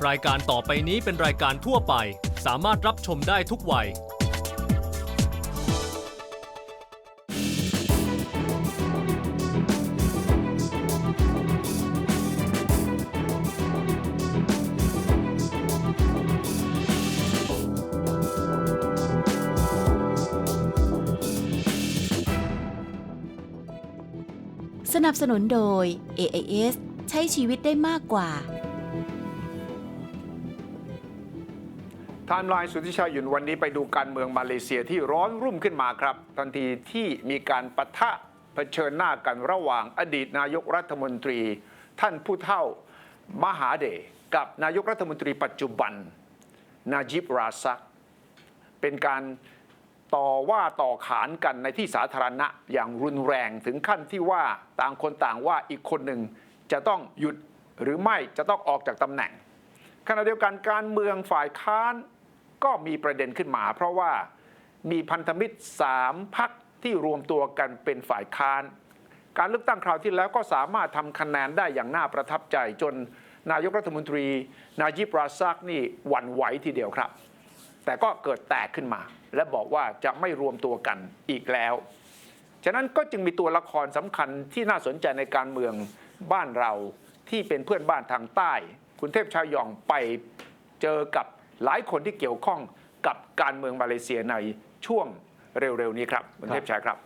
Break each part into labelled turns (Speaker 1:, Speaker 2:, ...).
Speaker 1: รายการต่อไปนี้เป็นรายการทั่วไปสามารถรับชมได้ทุกวัย
Speaker 2: สนับสนุนโดย AIS ใช้ชีวิตได้มากกว่า
Speaker 3: ไทม์ไลน์สุทธิชัยหยุ่นวันนี้ไปดูการเมืองมาเลเซียที่ร้อนรุ่มขึ้นมาครับทันทีที่มีการปะทะเผชิญหน้ากันระหว่างอดีตนายกรัฐมนตรีท่านผู้เฒ่ามหาเดชกับนายกรัฐมนตรีปัจจุบันนาจิบราซักเป็นการต่อว่าต่อขานกันในที่สาธารณะอย่างรุนแรงถึงขั้นที่ว่าต่างคนต่างว่าอีกคนหนึ่งจะต้องหยุดหรือไม่จะต้องออกจากตำแหน่งขณะเดียวกันการเมืองฝ่ายค้านก็มีประเด็นขึ้นมาเพราะว่ามีพันธมิตร3 พรรคที่รวมตัวกันเป็นฝ่ายค้านการเลือกตั้งคราวที่แล้วก็สามารถทำคะแนนได้อย่างน่าประทับใจจนนายกรัฐมนตรีนาจิบราซักนี่หวั่นไหวทีเดียวครับแต่ก็เกิดแตกขึ้นมาและบอกว่าจะไม่รวมตัวกันอีกแล้วฉะนั้นก็จึงมีตัวละครสำคัญที่น่าสนใจในการเมืองบ้านเราที่เป็นเพื่อนบ้านทางใต้คุณเทพชายองไปเจอกับหลายคนที่เกี่ยวข้องกับการเมืองมาเลเซียในช่วงเร็วๆนี้ครับคุณเทพชายครับ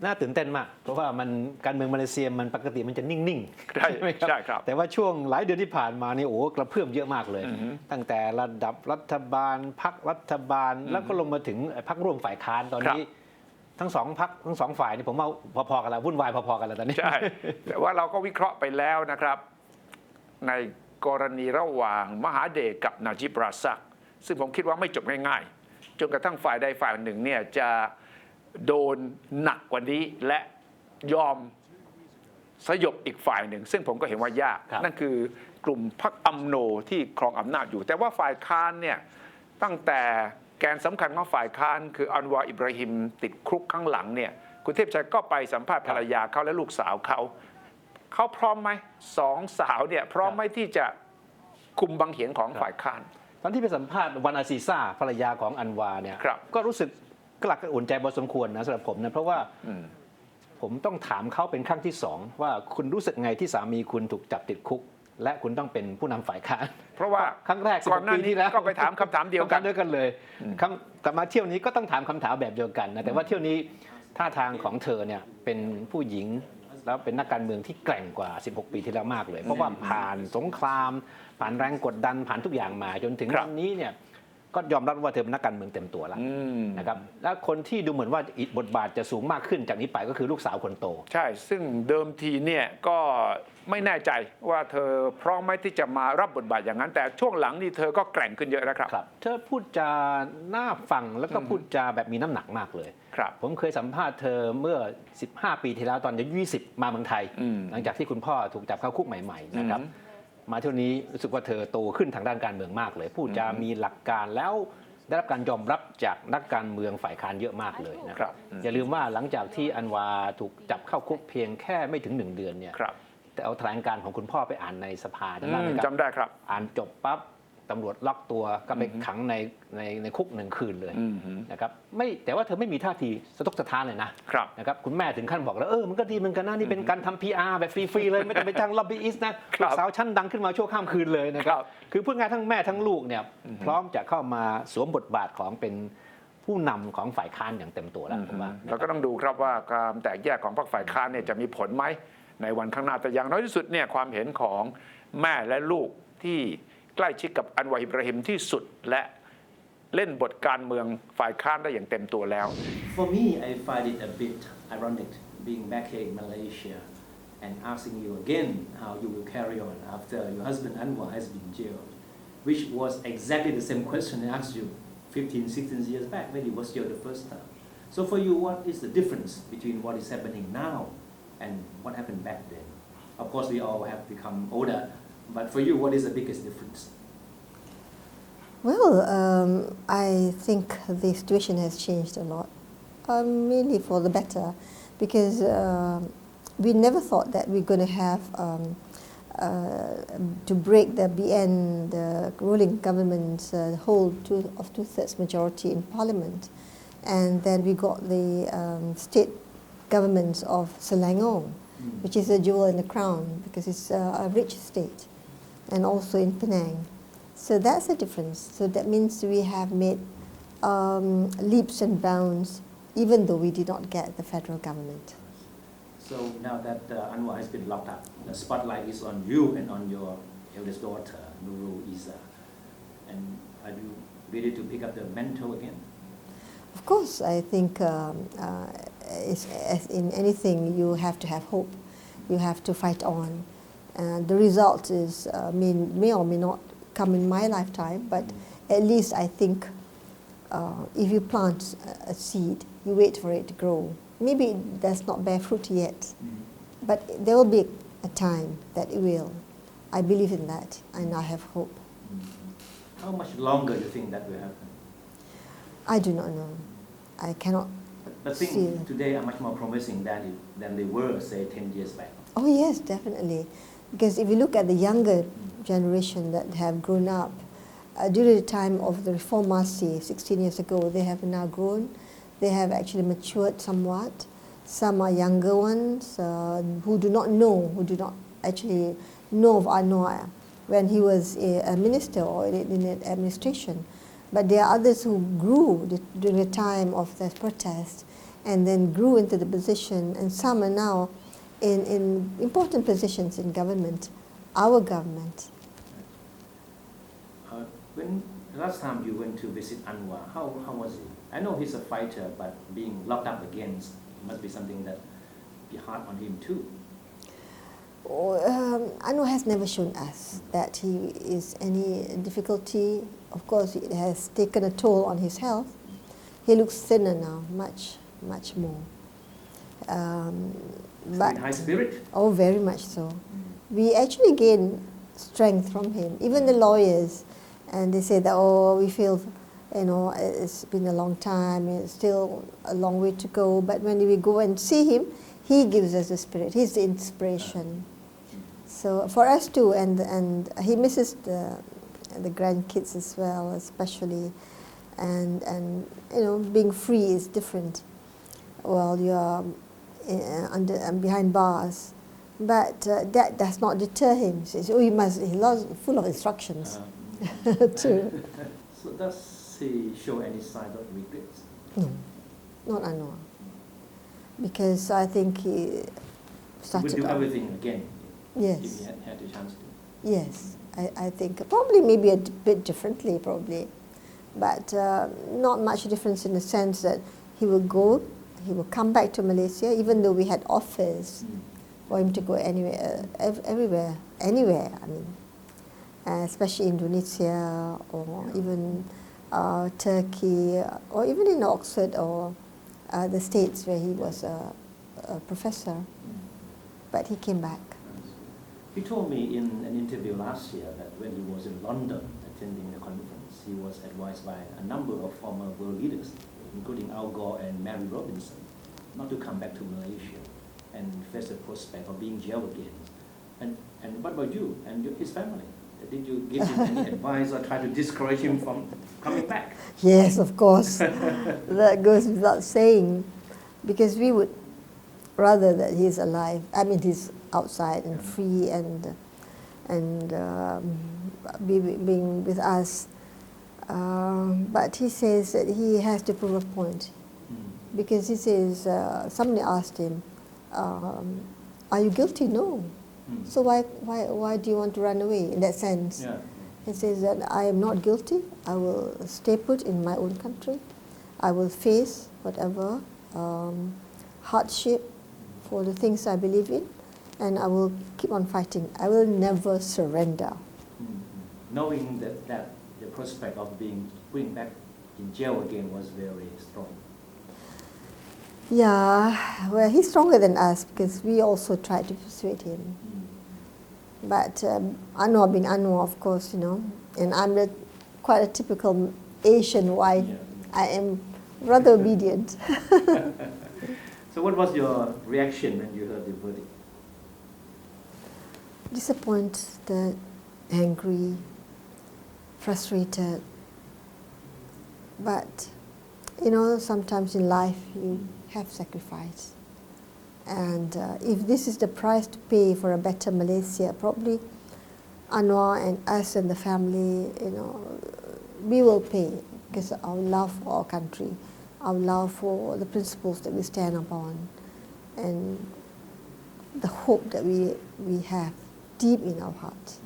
Speaker 4: น่าตื่นเต้นมากเพราะว่ามันการเมืองมาเลเซียมันปกติมันจะนิ่งๆ
Speaker 3: ใช่ไหมครับ
Speaker 4: แต่ว่าช่วงหลายเดือนที่ผ่านมานี่โอ้กระเพื่อมเยอะมากเลยตั้งแต่ระดับรัฐบาลพรรครัฐบาลแล้วก็ลงมาถึงพรรคร่วมฝ่ายค้านตอนนี้ทั้งสองพรรคทั้งสองฝ่ายนี่ผมว่าพอๆกันแล้ววุ่นวายพอๆกันแล้วตอนนี้
Speaker 3: ใช่แต่ว่าเราก็วิเคราะห์ไปแล้วนะครับในกรณีระหว่างมหาเดชกับนาจิบราซักซึ่งผมคิดว่าไม่จบง่ายๆจนกระทั่งฝ่ายใดฝ่ายหนึ่งเนี่ยจะโดนหนักกว่านี้และยอมสยบอีกฝ่ายหนึ่งซึ่งผมก็เห็นว่ายากนั่นคือกลุ่มพรรคอัมโนที่ครองอำนาจอยู่แต่ว่าฝ่ายค้านเนี่ยตั้งแต่แกนสำคัญของฝ่ายค้านคืออันวาอิบราฮิมติดคุกข้างหลังเนี่ยคุณเทพชัยก็ไปสัมภาษณ์ภรรยาเขาและลูกสาวเขาพร้อมไหม2 สาวเนี่ยพร้อมไหมที่จะคุมบังเหียนของฝ่ายค้าน
Speaker 4: ตอนที่ไปสัมภาษณ์วันอาซีซ่าภรรยาของอันวาเนี่ยก็รู้สึกกลักกระอุ่นใจพอสมควรนะสำหรับผมนะเพราะว่าผมต้องถามเขาเป็นครั้งที่2ว่าคุณรู้สึกไงที่สามีคุณถูกจับติดคุกและคุณต้องเป็นผู้นำฝ่ายค้าน
Speaker 3: เพราะว่า
Speaker 4: ครั้งแรก10 ปีที่แล้ว
Speaker 3: ก็ไปถามคำถามเดียวกัน
Speaker 4: เลยกลับมาเที่ยวนี้ก็ต้องถามคำถามแบบเดียวกันนะแต่ว่าเที่ยวนี้ท่าทางของเธอเนี่ยเป็นผู้หญิงแล้วเป็นนักการเมืองที่แกร่งกว่า16 ปีที่แล้วมากเลยเพราะว่าผ่านสงครามผ่านแรงกดดันผ่านทุกอย่างมาจนถึงวันนี้เนี่ยก็ยอมรับว่าเธอเป็นนักการเมืองเต็มตัวแล้วนะครับและคนที่ดูเหมือนว่าบทบาทจะสูงมากขึ้นจากนี้ไปก็คือลูกสาวคนโต
Speaker 3: ใช่ซึ่งเดิมทีเนี่ยก็ไม่แน่ใจว่าเธอพร้อมไหมที่จะมารับบทบาทอย่างนั้นแต่ช่วงหลังนี่เธอก็แกร่งขึ้นเยอะแล้วครับ
Speaker 4: เธอพูดจาน่าฟังแล้วก็พูดจาแบบมีน้ำหนักมากเลยผมเคยสัมภาษณ์เธอเมื่อ15 ปีที่แล้วตอนอายุ20มาเมืองไทยหลังจากที่คุณพ่อถูกจับเข้าคุกใหม่ๆนะครับมาเที่ยวนี้รู้สึกว่าเธอโตขึ้นทางด้านการเมืองมากเลยพูดจามีหลักการแล้วได้รับการยอมรับจากนักการเมืองฝ่ายค้านเยอะมากเลยนะครับอย่าลืมว่าหลังจากที่อันวาถูกจับเข้าคุกเพียงแค่ไม่ถึง1 เดือนเนี่ยแต่เอาแถลงการของคุณพ่อไปอ่านในสภา
Speaker 3: จำได้ครับ
Speaker 4: อ่านจบปั๊บตำรวจล็อกตัวก็ไปขังในคุก1 คืนเลยนะครับไม่แต่ว่าเธอไม่มีท่าทีสะทกสะท้านเลยนะครับคุณแม่ถึงขั้นบอกแล้วมันก็ดีเหมือนกันนะนี่เป็นการทำ PR แบบฟรีๆเลยไม่ต้องไปจ้างล็อบบี้อิสต์นะลูกสาวชั้นดังขึ้นมาชั่วข้ามคืนเลยนะครับคือพูดง่ายทั้งแม่ทั้งลูกเนี่ยพร้อมจะเข้ามาสวมบทบาทของเป็นผู้นำของฝ่ายค้านอย่างเต็มตัวแล้วผมว่า
Speaker 3: เราก็ต้องดูครับว่าการแตกแยกของพรรคฝ่ายค้านเนี่ยจะมีผลไหมในวันข้างหน้าแต่อย่างน้อยที่สุดเนี่ยความเห็นของแม่และลูกที่ใกล้ชิดกับอันวาอิบราฮิมที่สุดและเล่นบทการเมืองฝ่ายค้านได้อย่างเต็มตัวแล้ว
Speaker 5: For me, I find it a bit ironic being back here in Malaysia and asking you again how you will carry on after your husband Anwar has been jailed, which was exactly the same question I asked you 15, 16 years back when he was jailed the first time. So for you, what is the difference between what is happening now and what happened back then? Of course, we all have become older.But for you, what is the biggest difference?
Speaker 6: Well, I think the situation has changed a lot, mainly for the better, because we never thought that we're going to have to break the BN, the ruling government's hold of two-thirds majority in parliament. And then we got the state governments of Selangor, which is a jewel in the crown because it's a rich state, and also in Penang. So that's a difference. So that means we have made leaps and bounds, even though we did not get the federal government.
Speaker 5: So now that Anwar has been locked up, the spotlight is on you and on your eldest daughter, Nurul Iza. And are you ready to pick up the mantle again?
Speaker 6: Of course, I think as in anything, you have to have hope. You have to fight on. The result is may or may not come in my lifetime, but at least I think if you plant a seed, you wait for it to grow. Maybe it does not bear fruit yet, but there will be a time that it will. I believe in that, and I have hope.
Speaker 5: How much longer do you think that will happen?
Speaker 6: I do not know. I cannot
Speaker 5: But
Speaker 6: see.
Speaker 5: things today are much more promising than they were, say, 10 years back.
Speaker 6: Oh yes, definitely. Because if you look at the younger generation that have grown up, during the time of the Reform Marsi 16 years ago, they have now grown. They have actually matured somewhat. Some are younger ones who do not actually know of Anwar when he was a minister or in administration. But there are others who grew during the time of the protest and then grew into the position, and some are now in important positions in government, our government.
Speaker 5: When last time you went to visit Anwar, how was he? I know he's a fighter, but being locked up again must be something that be hard on him too.
Speaker 6: Anwar has never shown us that he is any difficulty. Of course, it has taken a toll on his health. He looks thinner now, much more.
Speaker 5: But in high spirit?
Speaker 6: Oh, very much so. We actually gain strength from him. Even the lawyers, and they say that, oh, we feel, it's been a long time, it's still a long way to go. But when we go and see him, he gives us the spirit. He's the inspiration. So for us too, and he misses the grandkids as well, especially, and being free is different. Well, you are behind bars, but that does not deter him. He says, he's full of instructions too.
Speaker 5: So does he show any sign of regrets?
Speaker 6: No, not Anwar, because I think he started.
Speaker 5: Would do everything again.
Speaker 6: Yes.
Speaker 5: If he had the chance to.
Speaker 6: Yes, I think probably maybe a bit differently, probably, but not much difference in the sense that he will go, he will come back to Malaysia, even though we had offers for him to go everywhere. I mean, especially Indonesia or even Turkey or even in Oxford or the States where he was a professor, but he came back.
Speaker 5: He told me in an interview last year that when he was in London attending the conference, he was advised by a number of former world leaders, including Al Gore and Mary Robinson, not to come back to Malaysia and face the prospect of being jailed again. And what about you and his family? Did you give him any advice or try to discourage him from coming back?
Speaker 6: Yes, of course. That goes without saying, because we would rather that he's alive. I mean, he's outside and free and being with us. But he says that he has to prove a point, because he says somebody asked him, "Are you guilty?" No. So why do you want to run away? In that sense, he says that I am not guilty. I will stay put in my own country. I will face whatever hardship for the things I believe in, and I will keep on fighting. I will never surrender.
Speaker 5: Knowing that the prospect of being put back in jail again was very strong.
Speaker 6: Yeah, well, he's stronger than us because we also tried to persuade him. But Anwar being Anwar, of course, and I'm quite a typical Asian wife. I am rather obedient.
Speaker 5: So what was your reaction when you heard the verdict?
Speaker 6: disappointed, angry, frustrated. But, sometimes in life you have sacrifice. And if this is the price to pay for a better Malaysia, probably Anwar and us and the family, we will pay because our love for our country, our love for the principles that we stand upon, and the hope that we have deep in our hearts.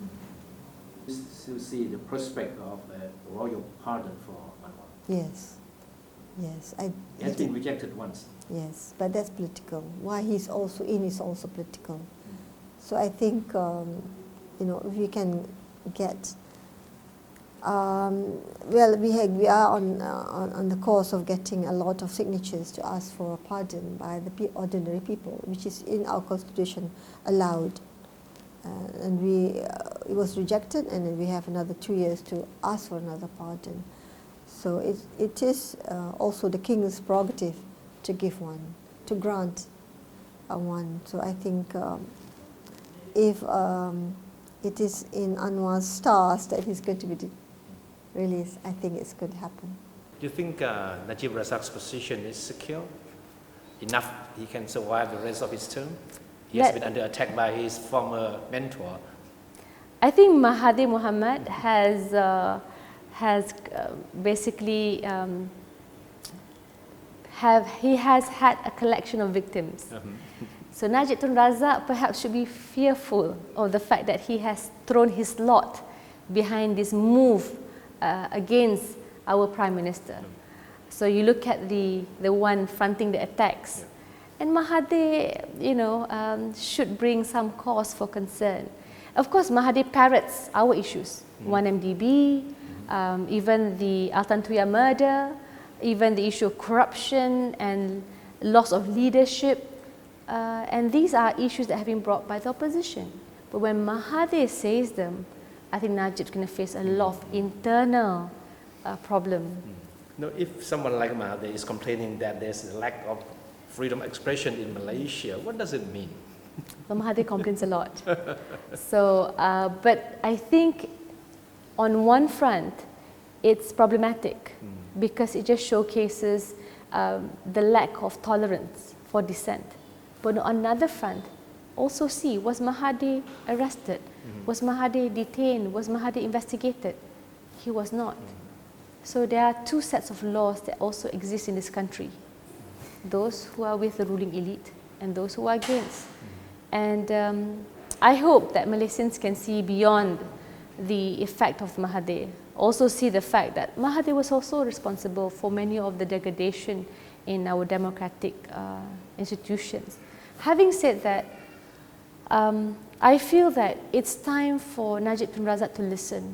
Speaker 5: To see the prospect of a royal pardon for Anwar.
Speaker 6: Yes.
Speaker 5: It has been rejected once.
Speaker 6: Yes, but that's political. Why he's also in is also political. So I think, if we can get, we are on the course of getting a lot of signatures to ask for a pardon by the ordinary people, which is in our constitution allowed. And it was rejected, and then we have another 2 years to ask for another pardon. So it is also the king's prerogative to give one, to grant one. So I think if it is in Anwar's stars that he's going to be released, I think it's going to happen.
Speaker 7: Do you think Najib Razak's position is secure enough? He can survive the rest of his term? He has been under attack by his former mentor.
Speaker 8: I think Mahathir Mohamad has basically he has had a collection of victims. So Najib Tun Razak perhaps should be fearful of the fact that he has thrown his lot behind this move against our Prime Minister. So you look at the one fronting the attacks. And Mahathir, should bring some cause for concern. Of course, Mahathir parrots our issues, 1MDB, even the Altan Tuya murder, even the issue of corruption and loss of leadership. And these are issues that have been brought by the opposition. But when Mahathir says them, I think Najib's going to face a lot of internal problem.
Speaker 7: Now, if someone like Mahathir is complaining that there's a lack of freedom of expression in Malaysia, what does it mean?
Speaker 8: Well, Mahathir complains a lot. So, but I think on one front, it's problematic because it just showcases the lack of tolerance for dissent. But on another front, also see, was Mahathir arrested? Was Mahathir detained? Was Mahathir investigated? He was not. So there are two sets of laws that also exist in this country. Those who are with the ruling elite and those who are against. And I hope that Malaysians can see beyond the effect of Mahathir. Also see the fact that Mahathir was also responsible for many of the degradation in our democratic institutions. Having said that, I feel that it's time for Najib Tun Razak to listen,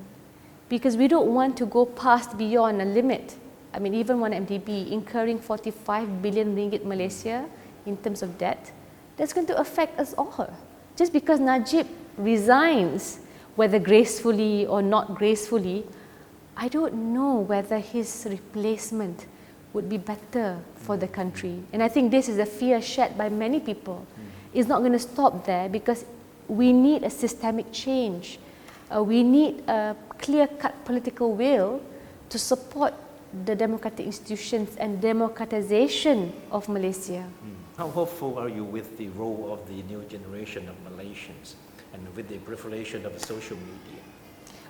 Speaker 8: because we don't want to go past beyond a limit. I mean, even 1MDB incurring 45 billion ringgit Malaysia in terms of debt, that's going to affect us all. Just because Najib resigns, whether gracefully or not gracefully, I don't know whether his replacement would be better for the country. And I think this is a fear shared by many people. It's not going to stop there because we need a systemic change. We need a clear-cut political will to support the democratic institutions and democratization of Malaysia.
Speaker 7: How hopeful are you with the role of the new generation of Malaysians and with the proliferation of social media?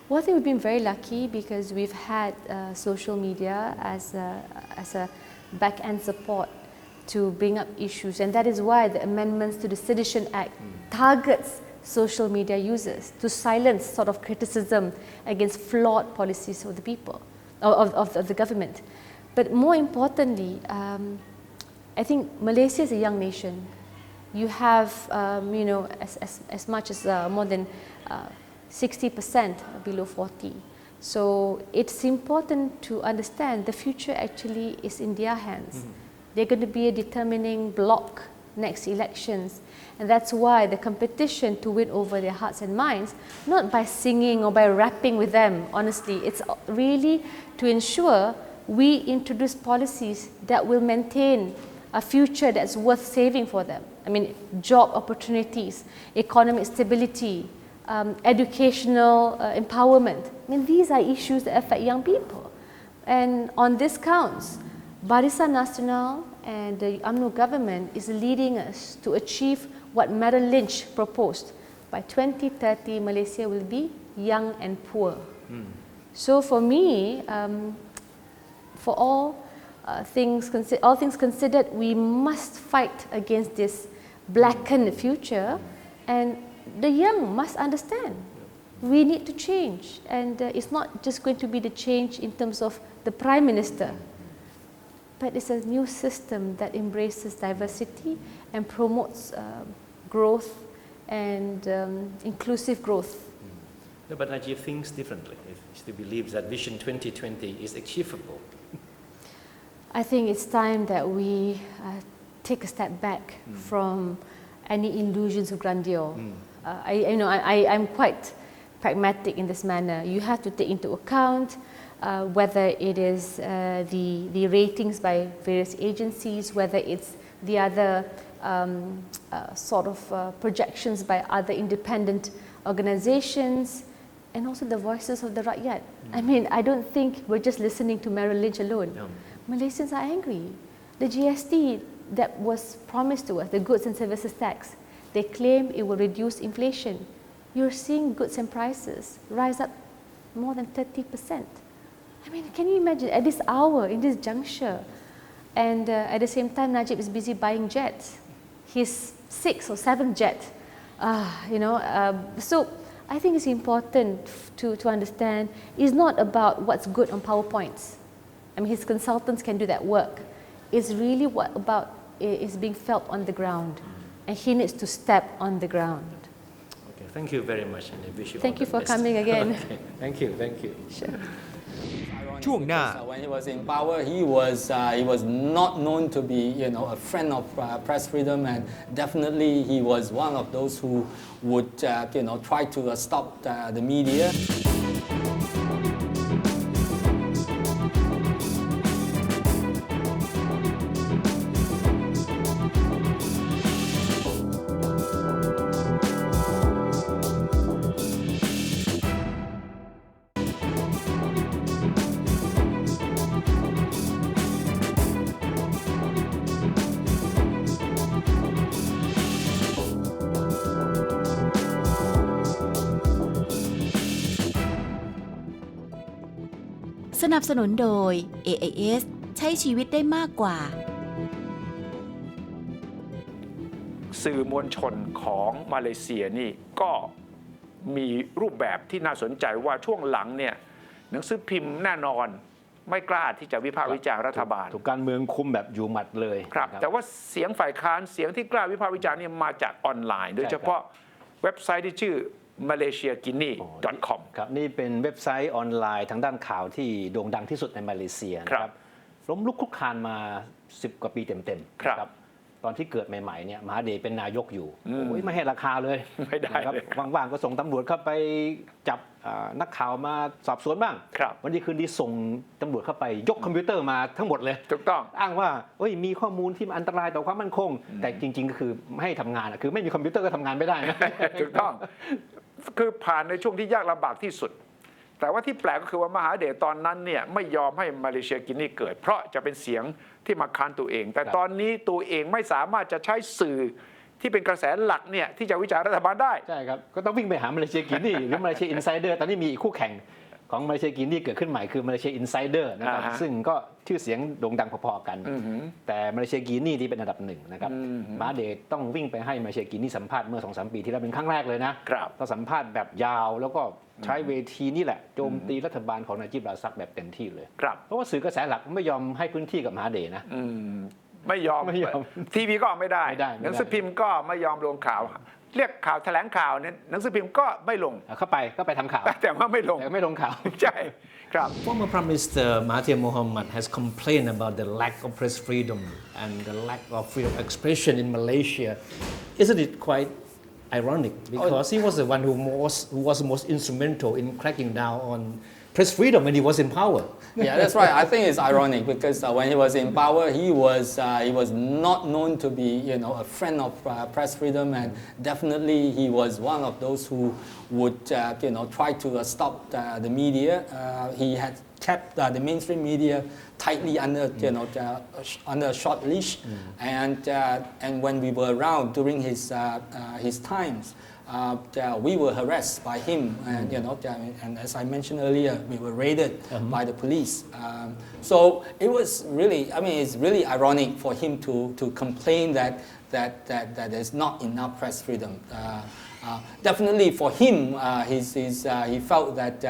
Speaker 8: Well, I think we've been very lucky because we've had social media as a back-end support to bring up issues, and that is why the amendments to the Sedition Act targets social media users to silence sort of criticism against flawed policies of the people, of the government. But more importantly, I think Malaysia is a young nation. You have, as much as more than 60% below 40. So it's important to understand the future actually is in their hands. They're going to be a determining bloc next elections. And that's why the competition to win over their hearts and minds, not by singing or by rapping with them, honestly, it's really to ensure we introduce policies that will maintain a future that's worth saving for them. I mean, job opportunities, economic stability, educational empowerment. I mean, these are issues that affect young people. And on this counts, Barisan Nasional and the UMNO government is leading us to achieve what Merrill Lynch proposed. By 2030, Malaysia will be young and poor. So for me, for all things considered, we must fight against this blackened future, and the young must understand we need to change, and it's not just going to be the change in terms of the Prime Minister, but it's a new system that embraces diversity and promotes growth and inclusive growth.
Speaker 7: No, but Najib thinks differently. He still believes that Vision 2020 is achievable.
Speaker 8: I think it's time that we take a step back from any illusions of grandeur. I'm quite pragmatic in this manner. You have to take into account whether it is the ratings by various agencies, whether it's the other projections by other independent organizations, and also the voices of the rakyat. I mean, I don't think we're just listening to Merrill Lynch alone.
Speaker 7: No.
Speaker 8: Malaysians are angry. The GST that was promised to us, the goods and services tax, they claim it will reduce inflation. You're seeing goods and prices rise up more than 30%. I mean, can you imagine at this hour, in this juncture, and at the same time, Najib is busy buying jets. His 6th or 7th jet, So I think it's important to understand it's not about what's good on PowerPoints. I mean, his consultants can do that work. It's really what about is being felt on the ground, and he needs to step on the ground.
Speaker 7: Okay, thank you very much, and I wish you all
Speaker 8: Thank you
Speaker 7: the
Speaker 8: for
Speaker 7: best.
Speaker 8: coming again.
Speaker 7: Okay, thank you, thank you.
Speaker 8: Sure.
Speaker 9: ช่วงหน้า
Speaker 10: When he was in power, he was not known to be, a friend of press freedom, and definitely he was one of those who would, try to stop the media.
Speaker 2: สนับสนุนโดย AIS ใช้ชีวิตได้มากกว่า
Speaker 3: สื่อมวลชนของมาเลเซียนี่ก็มีรูปแบบที่น่าสนใจว่าช่วงหลังเนี่ยหนังสือพิมพ์แน่นอนไม่กล้าที่จะวิพากษ์วิจารณ์รัฐบาล
Speaker 4: ถูกการเมืองคุมแบบอยู่หมัดเลย
Speaker 3: ครับแต่ว่าเสียงฝ่ายค้านเสียงที่กล้าวิพากษ์วิจารณ์เนี่ยมาจากออนไลน์ โดยเฉพาะเว็บไซต์ที่ชื่อ malaysiaguinea.com
Speaker 4: ครับนี่เป็นเว็บไซต์ออนไลน์ทางด้านข่าวที่โด่งดังที่สุดในมาเลเซียนะครับล้มลุกคลุกคลานมา10 กว่าปีเต็มๆนะครับตอนที่เกิดใหม่ๆเนี่ยมหาเดชเป็นนายกอยู่ไม่ให้ราคาเลย
Speaker 3: ไม่ได้เลย
Speaker 4: ว่างๆก็ส่งตำรวจเข้าไปจับนักข่าวมาสอบสวนบ้างวันนี้คืนดีส่งตำรวจเข้าไปยกคอมพิวเตอร์มาทั้งหมดเลย
Speaker 3: ถูกต้อง
Speaker 4: อ้างว่ามีข้อมูลที่มันอันตรายต่อความมั่นคงแต่จริงๆก็คือไม่ให้ทำงานคือไม่มีคอมพิวเตอร์ก็ทำงานไม่ได้นะ
Speaker 3: ถูกต้องคือผ่านในช่วงที่ยากลำบากที่สุดแต่ว่าที่แปลกก็คือว่ามหาเดชตอนนั้นเนี่ยไม่ยอมให้มาเลเซียกินีเกิดเพราะจะเป็นเสียงที่มาค้านตัวเองแต่ตอนนี้ตัวเองไม่สามารถจะใช้สื่อที่เป็นกระแสหลักเนี่ยที่จะวิจารณ์รัฐบาลได้
Speaker 4: ใช่ครับก็ต้องวิ่งไปหามาเลเซียกินีหรือมาเลเซียอินไซเดอร์ตอนนี้มีอีกคู่แข่งของมาเลเซียกินีเกิดขึ้นใหม่คือมาเลเซียอินไซเดอร์นะครับซึ่งก็ชื่อเสียงโด่งดังพอๆกันแต่มาเลเซียกินีที่เป็นอันดับหนึ่งนะครับมหาเดชต้องวิ่งไปให้มาเลเซียกินีสัมภาษณ์เมื่อ 2-3 ปีที่แล้วเป็นครั้งแรกเลยนะก็สัมภาษณ์แบบยาวแล้วก็ใช้เวทีนี่แหละโจมตีรัฐบาลของนาจิบ ราซักแบบเต็มที่เลยเพราะว่าสื่อกระแสหลักไม่ยอมให้พื้นที่กับมหาเดชนะ
Speaker 3: ไม่ยอมทีวีก็ไม่ได้หนังสือพิมพ์ก็ไม่ยอมลงข่าวเรียกข่าวแถลงข่าวเนี่ยหนังสือพิมพ์ก็ไม่ลง
Speaker 4: เข้าไปทำข่าว
Speaker 3: แต่ว่าไม่ลง
Speaker 4: ข่าว
Speaker 3: ใช่ครับ
Speaker 7: Former Prime Minister Mahathir Mohamad has complained about the lack of press freedom and the lack of freedom of expression in Malaysia. Isn't it quite ironic because he was the one who was most instrumental in cracking down on
Speaker 4: press freedom when he was in power.
Speaker 10: Yeah, that's right. I think it's ironic because when he was in power, he was not known to be a friend of press freedom, and definitely he was one of those who would try to stop the media. He had kept the mainstream media tightly under under a short leash, and when we were around during his times. We were harassed by him, and and as I mentioned earlier, we were raided by the police. So it was really, it's really ironic for him to complain that there's not enough press freedom. Definitely for him, he felt that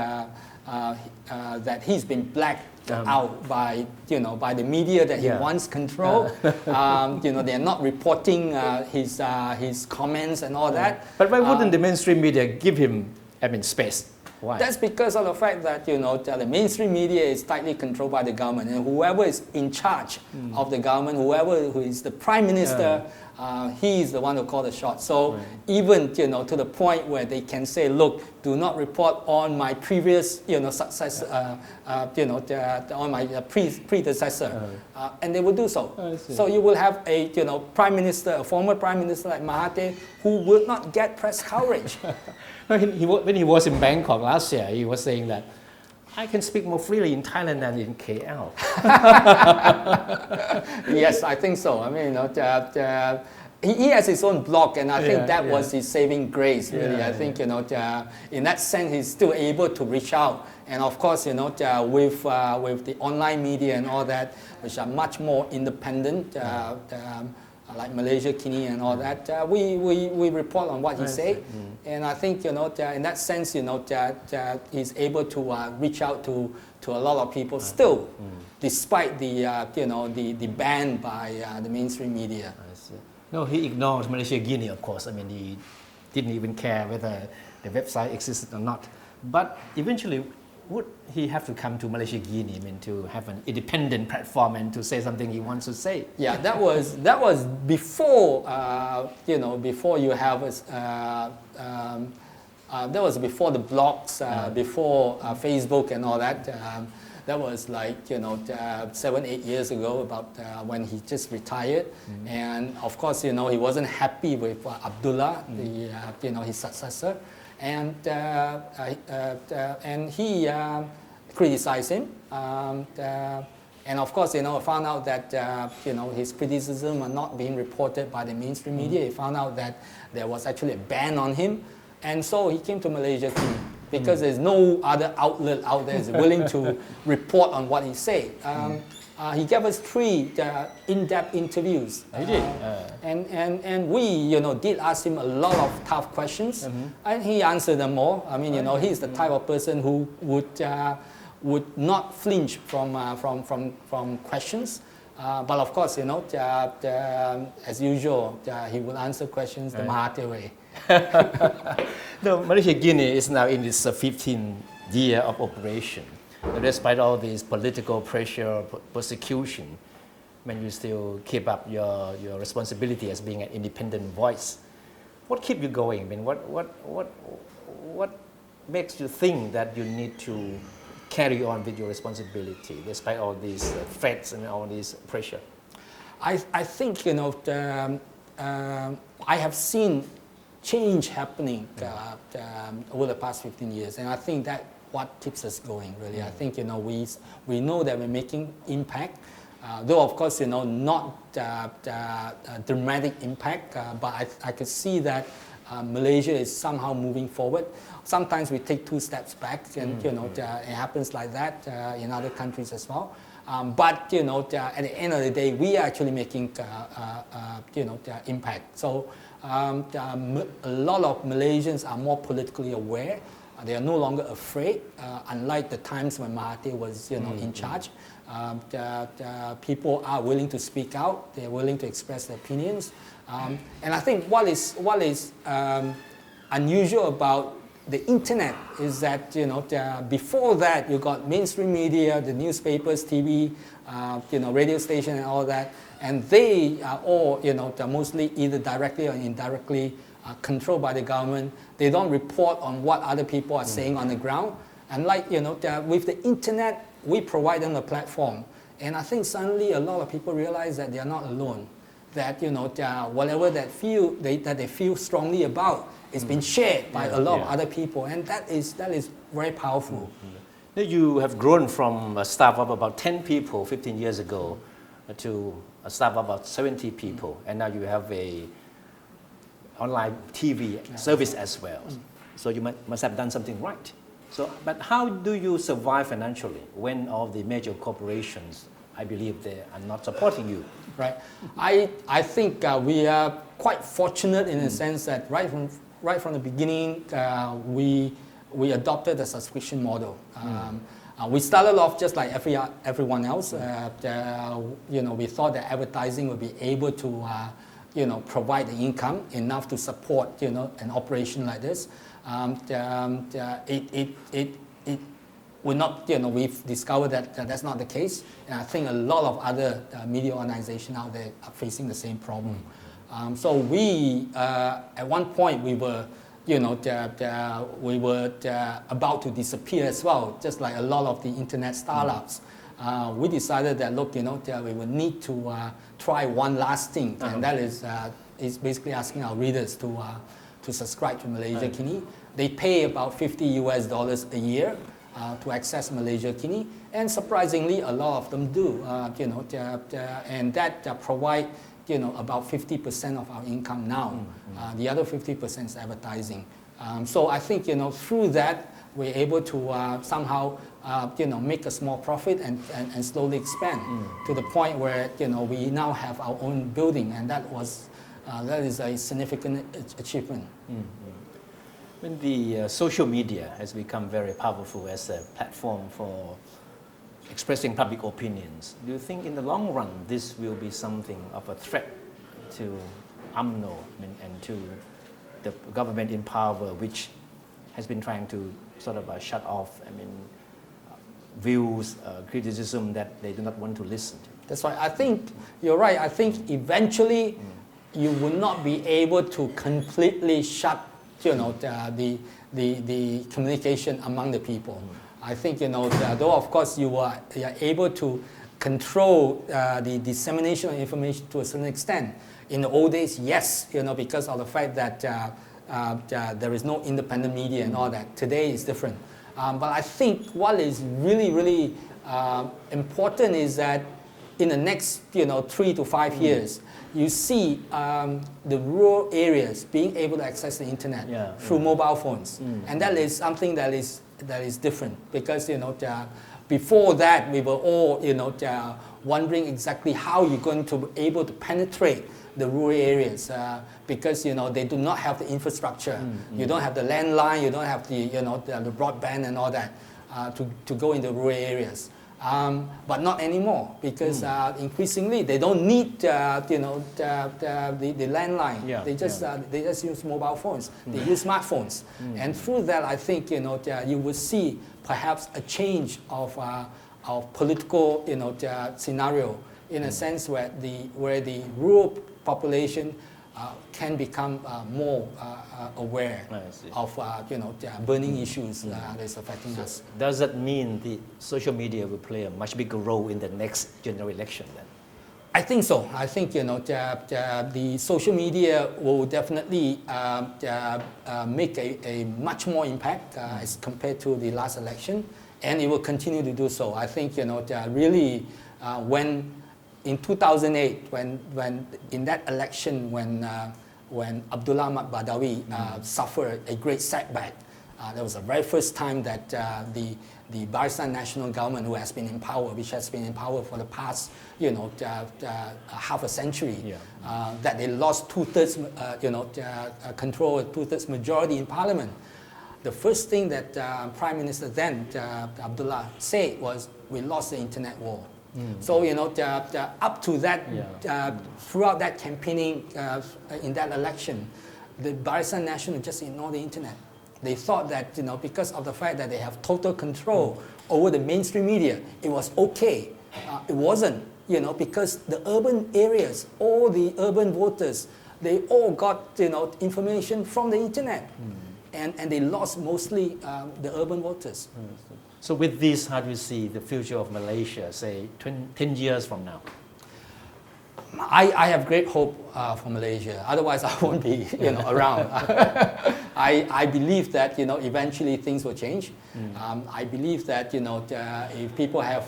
Speaker 10: that he's been blacked out by the media that he once controlled. They're not reporting his comments and all that.
Speaker 4: But why wouldn't the mainstream media give him space? Why?
Speaker 10: That's because of the fact that the mainstream media is tightly controlled by the government, and whoever is in charge of the government, who is the prime minister, he is the one who called the shots. So even to the point where they can say, look, do not report on my previous success, on my predecessor, and they will do so. So you will have a prime minister, a former prime minister like Mahathir, who will not get press coverage.
Speaker 4: When he was in Bangkok last year, he was saying that I can speak more freely in Thailand than in KL.
Speaker 10: Yes, I think so. He has his own blog, and I think that was his saving grace, really. I think, in that sense, he's still able to reach out. And of course, with the online media and all that, which are much more independent, like Malaysia, Kini and all that, we report on what he said. And I think, in that sense, he's able to reach out to a lot of people still, despite the ban by the mainstream media.
Speaker 4: No, he ignored Malaysia Guinea, of course. He didn't even care whether the website existed or not. But eventually, would he have to come to Malaysia Guinea, to have an independent platform and to say something he wants to say?
Speaker 10: Yeah, that was before, before you have, that was before the blogs, before Facebook and all that. That was like 7-8 years ago, about when he just retired, and of course he wasn't happy with Abdullah, his successor, and he criticized him, and of course found out that his criticism are not being reported by the mainstream media. He found out that there was actually a ban on him, and so he came to Malaysia because there's no other outlet out there is willing to report on what he said. He gave us 3 in-depth interviews.
Speaker 4: He did?
Speaker 10: And we, did ask him a lot of tough questions, and he answered them all. He's the type of person who would not flinch from questions. But of course, as usual, he will answer questions the Mahathir way.
Speaker 4: No, Malaysia Guinea is now in its 15th year of operation. Despite all this political pressure, persecution, you still keep up your responsibility as being an independent voice. What keeps you going? What makes you think that you need to carry on with your responsibility despite all these threats and all this pressure?
Speaker 10: I think I have seen change happening over the past 15 years, and I think that what keeps us going, really. I think we know that we're making impact, though of course not dramatic impact, but I could see that Malaysia is somehow moving forward. Sometimes we take 2 steps back, and it happens like that in other countries as well. But at the end of the day, we are actually making impact. So a lot of Malaysians are more politically aware. They are no longer afraid, unlike the times when Mahathir was in charge. People are willing to speak out. They're willing to express their opinions. And I think what is unusual about the internet is that before that you got mainstream media, the newspapers, TV, radio station, and all that, and they are all mostly either directly or indirectly controlled by the government. They don't report on what other people are saying on the ground, And like, with the internet, we provide them a platform. And I think suddenly a lot of people realize that they are not alone. That, whatever that they feel strongly about is been shared by a lot of other people. And that is very powerful.
Speaker 7: Now you have grown from a staff of about 10 people 15 years ago to a staff of about 70 people. And now you have a online TV service as well. So you must have done something right. So, but how do you survive financially when all the major corporations, I believe they are not supporting you?
Speaker 10: Right. I think we are quite fortunate in the sense that right from the beginning, we adopted a subscription model. We started off just like everyone else. We thought that advertising would be able to, provide the income enough to support, an operation like this. It will not, we've discovered that that's not the case. And I think a lot of other media organizations out there are facing the same problem. So we, at one point, we were, about to disappear as well, just like a lot of the internet startups. We decided that, look, we would need to try one last thing, and that is basically asking our readers to subscribe to Malaysia Kini. They pay about $50 a year to access Malaysia Kini, and surprisingly, a lot of them do. And that provide about 50% of our income now. The other 50% is advertising. So I think through that we're able to somehow make a small profit and slowly expand to the point where we now have our own building, and that is a significant achievement.
Speaker 7: When the social media has become very powerful as a platform for expressing public opinions, do you think in the long run this will be something of a threat to UMNO and to the government in power, which has been trying to sort of shut off, views, criticism that they do not want to listen to?
Speaker 10: That's right. I think you're right. I think eventually you will not be able to completely shut the communication among the people. I think though of course you are able to control the dissemination of information to a certain extent. In the old days, yes, because of the fact that there is no independent media and all that. Today is different. But I think what is really important is that in the next 3 to 5 years, you see the rural areas being able to access the internet through mobile phones, and that is something that is different, because before that we were all wondering exactly how you're going to be able to penetrate the rural areas, because they do not have the infrastructure. You don't have the landline, you don't have the the broadband and all that to go into rural areas. But not anymore, because increasingly they don't need the landline. They just use mobile phones. They use smartphones, and through that, I think you will see perhaps a change of political scenario, in a sense where the rural population can become more aware of burning issues that's affecting us.
Speaker 7: Does that mean the social media will play a much bigger role in the next general election then?
Speaker 10: I think so. I think the social media will definitely make a much more impact as compared to the last election, and it will continue to do so. I think really when in 2008, when in that election, when Abdullah Ahmad Badawi suffered a great setback, that was the very first time that the Barisan National Government, who has been in power, which has been in power for the past, half a century, that they lost two-thirds, control, two-thirds majority in Parliament. The first thing that Prime Minister then, Abdullah, said was, "We lost the internet war." So up to that, throughout that campaigning in that election, the Barisan National just ignored the internet. They thought that because of the fact that they have total control over the mainstream media, it was okay. It wasn't, because the urban areas, all the urban voters, they all got information from the internet. and they lost mostly the urban voters.
Speaker 7: So with this, how do you see the future of Malaysia, say 10 years from now?
Speaker 10: I have great hope for Malaysia. Otherwise, I won't be around. I believe that eventually things will change. I believe that if people have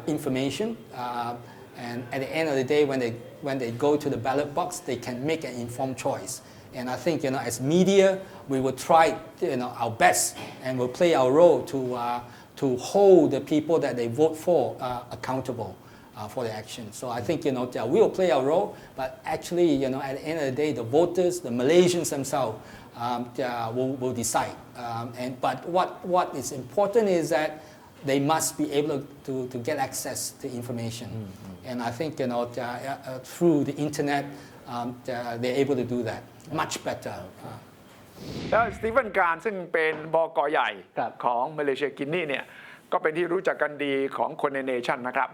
Speaker 10: information, and at the end of the day, when they go to the ballot box, they can make an informed choice. And I think as media, we will try our best and will play our role to hold the people that they vote for accountable. For the action. So I think we will play our role, but actually at the end of the day, the voters, the Malaysians themselves will decide. But what is important is that they must be able to get access to information. And I think through the internet, they're able to do that much better.
Speaker 3: แล้วสตีเฟนการซึ่งเป็นบก.ใหญ่ของมาเลเซียกินีเนี่ยก็เป็นที่รู้จักกันดีของคนในเนชั่นนะครับ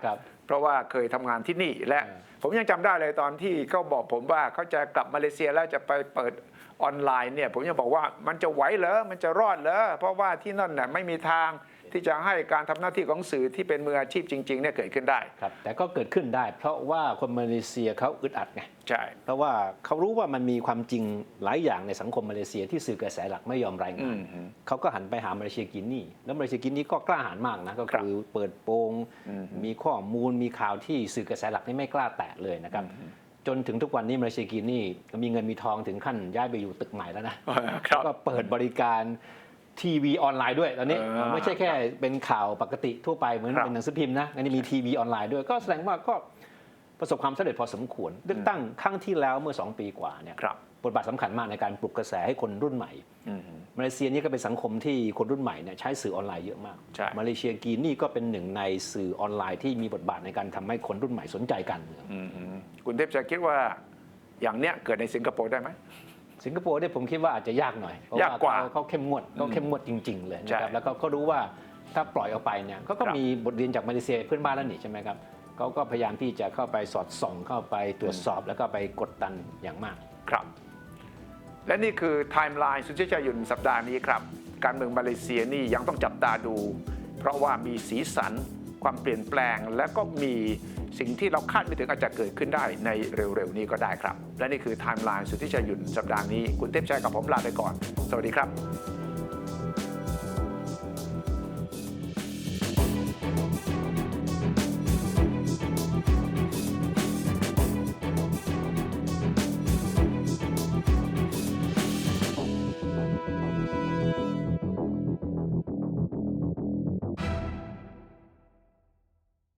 Speaker 3: เพราะว่าเคยทำงานที่นี่และผมยังจำได้เลยตอนที่เขาบอกผมว่าเขาจะกลับมาเลเซียแล้วจะไปเปิดออนไลน์เนี่ยผมยังบอกว่ามันจะไหวเหรอมันจะรอดเหรอเพราะว่าที่นั่นน่ะไม่มีทางที่จะให้การทำหน้าที่ของสื่อที่เป็นมืออาชีพจริงๆเนี่ยเกิดขึ้นได้
Speaker 4: ครับแต่ก็เกิดขึ้นได้เพราะว่าคนมาเลเซียเขาอึดอัดไง
Speaker 3: ใช่
Speaker 4: เพราะว่าเขารู้ว่ามันมีความจริงหลายอย่างในสังคมมาเลเซียที่สื่อกระแสหลักไม่ยอมรายงานเขาก็หันไปหามาเลเซียกินีแล้วมาเลเซียกินีก็กล้าหาญมากนะก็คือเปิดโปงมีข้อมูลมีข่าวที่สื่อกระแสหลักนี่ไม่กล้าแตะเลยนะครับจนถึงทุกวันนี้มาเลเซียกินีก็มีเงินมีทองถึงขั้นย้ายไปอยู่ตึกใหม่แล้วนะก็เปิดบริการทีวีออนไลน์ด้วยตอนนี้ไม่ใช่แค่เป็นข่าวปกติทั่วไปเหมือนเป็นหนังสือพิมพ์นะอันนี้มีทีวีออนไลน์ด้วยก็แสดงว่าก็ประสบความสำเร็จพอสมควรเลือกตั้งครั้งที่แล้วเมื่อ2 ปีกว่าเนี่ยบทบาทสำคัญมากในการปลุกกระแสให้คนรุ่นใหม่มาเลเซียนี่ก็เป็นสังคมที่คนรุ่นใหม่เนี่ยใช้สื่อออนไลน์เยอะมากมาเลเซียกีนี่ก็เป็นหนึ่งในสื่อออนไลน์ที่มีบทบาทในการทำให้คนรุ่นใหม่สนใจการเมือง
Speaker 3: คุณเทพจะคิดว่าอย่างเนี้ยเกิดในสิงคโปร์ได้ไหม
Speaker 4: สิงคโปร์เนี่ยผมคิดว่าอาจจะยากหน่อยเพราะว่าเขาเข้มงวดจริงๆเลยนะครับแล้วก็เขารู้ว่าถ้าปล่อยออกไปเนี่ยก็มีบทเรียนจากมาเลเซียเพื่อนบ้านแล้วนี่ใช่ไหมครับเขาก็พยายามที่จะเข้าไปสอดส่องเข้าไปตรวจสอบแล้วก็ไปกดดันอย่างมาก
Speaker 3: ครับและนี่คือไทม์ไลน์สุทธิชัยหยุ่นสัปดาห์นี้ครับการเมืองมาเลเซียนี่ยังต้องจับตาดูเพราะว่ามีสีสันความเปลี่ยนแปลงและก็มีสิ่งที่เราคาดไม่ถึงอาจจะเกิดขึ้นได้ในเร็วๆนี้ก็ได้ครับและนี่คือไทม์ไลน์สุทธิชัยหยุ่นสัปดาห์นี้คุณเทพชัยกับผมลาไปก่อนสวัสดีครับ